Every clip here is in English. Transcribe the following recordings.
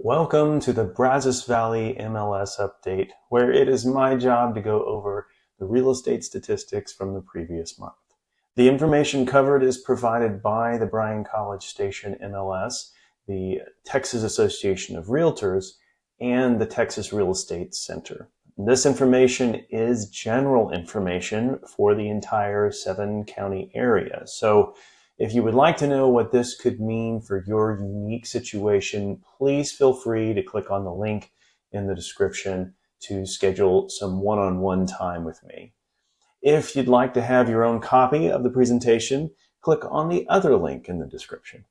Welcome to the Brazos Valley MLS update, where it is my job to go over the real estate statistics from the previous month. The information covered is provided by the Bryan Station MLS, the Texas Association of Realtors, and the Texas Real Estate Center. This information is general information for the entire 7-county area. So if you would like to know what this could mean for your unique situation, please feel free to click on the link in the description to schedule some one-on-one time with me. If you'd like to have your own copy of the presentation, click on the other link in the description.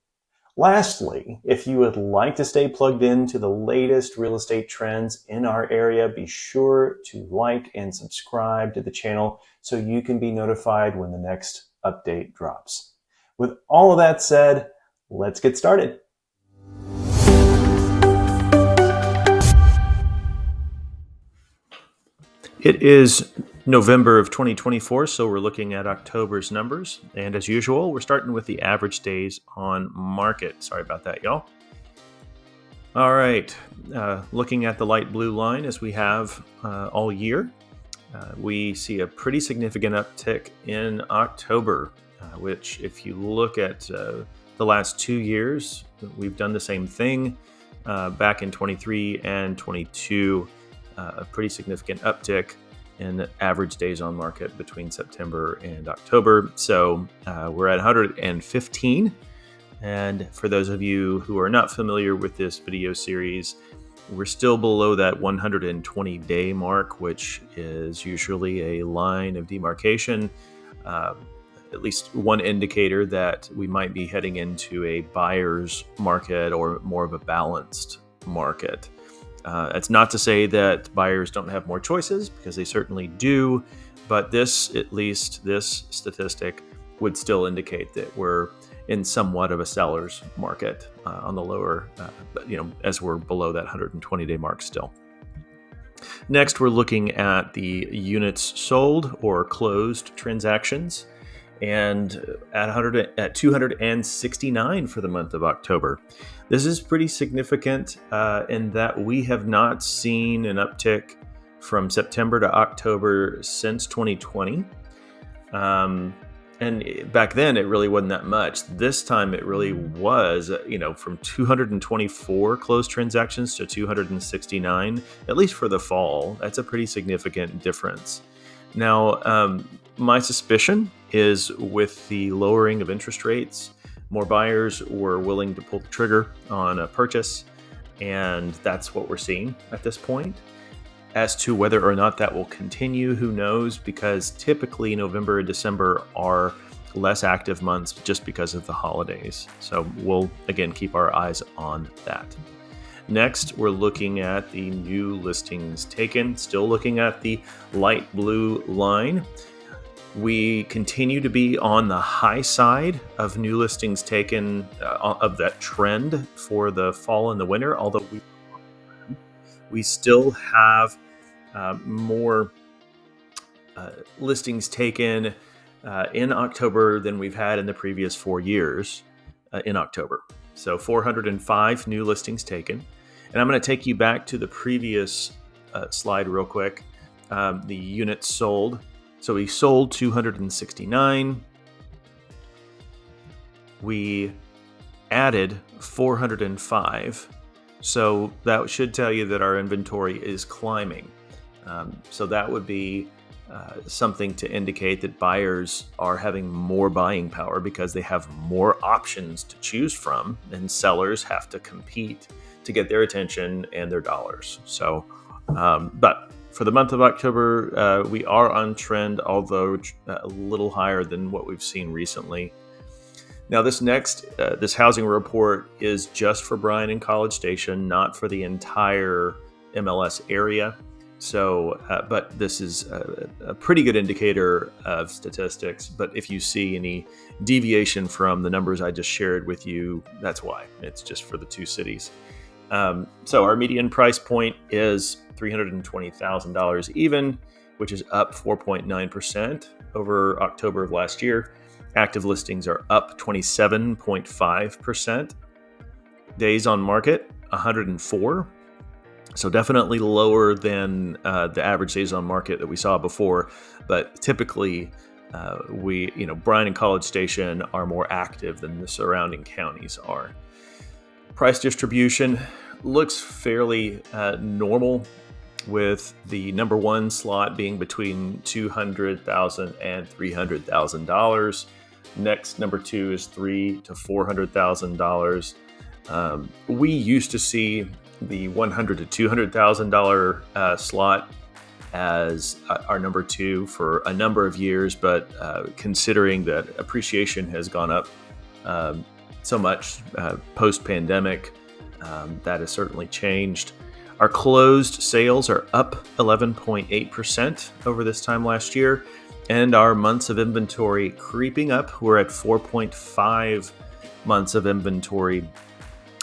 Lastly, if you would like to stay plugged into the latest real estate trends in our area, be sure to like and subscribe to the channel so you can be notified when the next update drops. With all of that said, let's get started. It is November of 2024, so we're looking at October's numbers. And as usual, we're starting with the average days on market. Sorry about that, y'all. All right, looking at the light blue line as we have all year, we see a pretty significant uptick in October. Which if you look at the last 2 years, we've done the same thing back in 23 and 22, a pretty significant uptick in average days on market between September and October. So we're at 115. And for those of you who are not familiar with this video series, we're still below that 120-day mark, which is usually a line of demarcation. At least one indicator that we might be heading into a buyer's market or more of a balanced market. It's not to say that buyers don't have more choices, because they certainly do, but at least this statistic would still indicate that we're in somewhat of a seller's market on the lower, as we're below that 120-day mark still. Next, we're looking at the units sold or closed transactions, and at 269 for the month of October. This is pretty significant in that we have not seen an uptick from September to October since 2020. And back then, it really wasn't that much. This time, it really was, from 224 closed transactions to 269, at least for the fall. That's a pretty significant difference. Now, my suspicion is with the lowering of interest rates, more buyers were willing to pull the trigger on a purchase, and that's what we're seeing at this point. As to whether or not that will continue, who knows, because typically November and December are less active months just because of the holidays. So we'll, again, keep our eyes on that. Next, we're looking at the new listings taken, still looking at the light blue line. We continue to be on the high side of new listings taken of that trend for the fall and the winter, although we still have more listings taken in October than we've had in the previous 4 years in October. So 405 new listings taken. And I'm going to take you back to the previous slide real quick. The units sold. So we sold 269. We added 405. So that should tell you that our inventory is climbing. So that would be something to indicate that buyers are having more buying power because they have more options to choose from, and sellers have to compete to get their attention and their dollars. So, but for the month of October, we are on trend, although a little higher than what we've seen recently. Now, this housing report is just for Bryan and College Station, not for the entire MLS area. So, but this is a pretty good indicator of statistics. But if you see any deviation from the numbers I just shared with you, that's why. It's just for the two cities. So our median price point is $320,000 even, which is up 4.9% over October of last year. Active listings are up 27.5%. Days on market 104. So definitely lower than the average days on market that we saw before. But typically, Bryan and College Station are more active than the surrounding counties are. Price distribution looks fairly normal, with the number one slot being between $200,000 and $300,000. Next, number two is $300,000 to $400,000. We used to see the $100,000 to $200,000 slot as our number two for a number of years, but considering that appreciation has gone up so much post-pandemic, that has certainly changed. Our closed sales are up 11.8% over this time last year, and our months of inventory creeping up. We're at 4.5 months of inventory.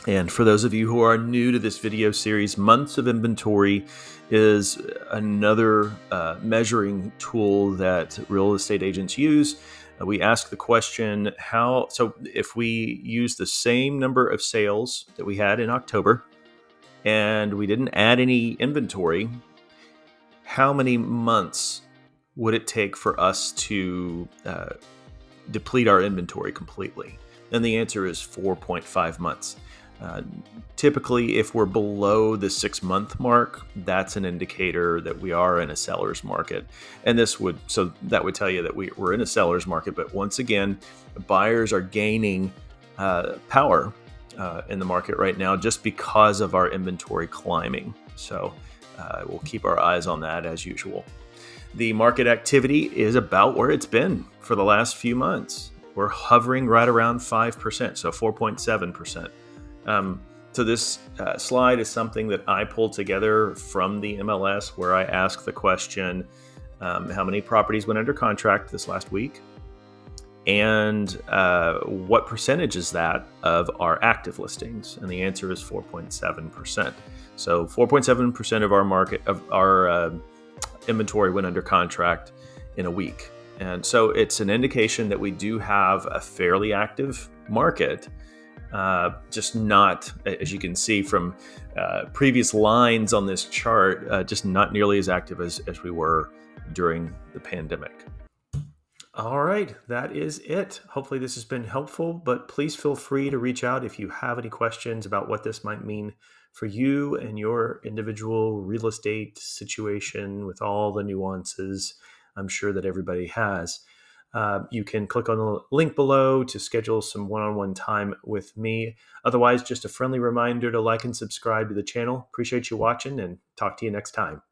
And for those of you who are new to this video series, months of inventory is another measuring tool that real estate agents use. We ask the question, so if we use the same number of sales that we had in October and we didn't add any inventory, how many months would it take for us to deplete our inventory completely? And the answer is 4.5 months. Typically, if we're below the 6-month mark, that's an indicator that we are in a seller's market. And that would tell you that we're in a seller's market. But once again, buyers are gaining power in the market right now just because of our inventory climbing. So we'll keep our eyes on that as usual. The market activity is about where it's been for the last few months. We're hovering right around 5%, so 4.7%. So this slide is something that I pulled together from the MLS, where I ask the question, how many properties went under contract this last week? And what percentage is that of our active listings? And the answer is 4.7%. So 4.7% of our market, of our inventory went under contract in a week. And so it's an indication that we do have a fairly active market, just not, as you can see from previous lines on this chart, just not nearly as active as we were during the pandemic. All right, that is it. Hopefully this has been helpful, but please feel free to reach out if you have any questions about what this might mean for you and your individual real estate situation with all the nuances I'm sure that everybody has. You can click on the link below to schedule some one-on-one time with me. Otherwise, just a friendly reminder to like and subscribe to the channel. Appreciate you watching, and talk to you next time.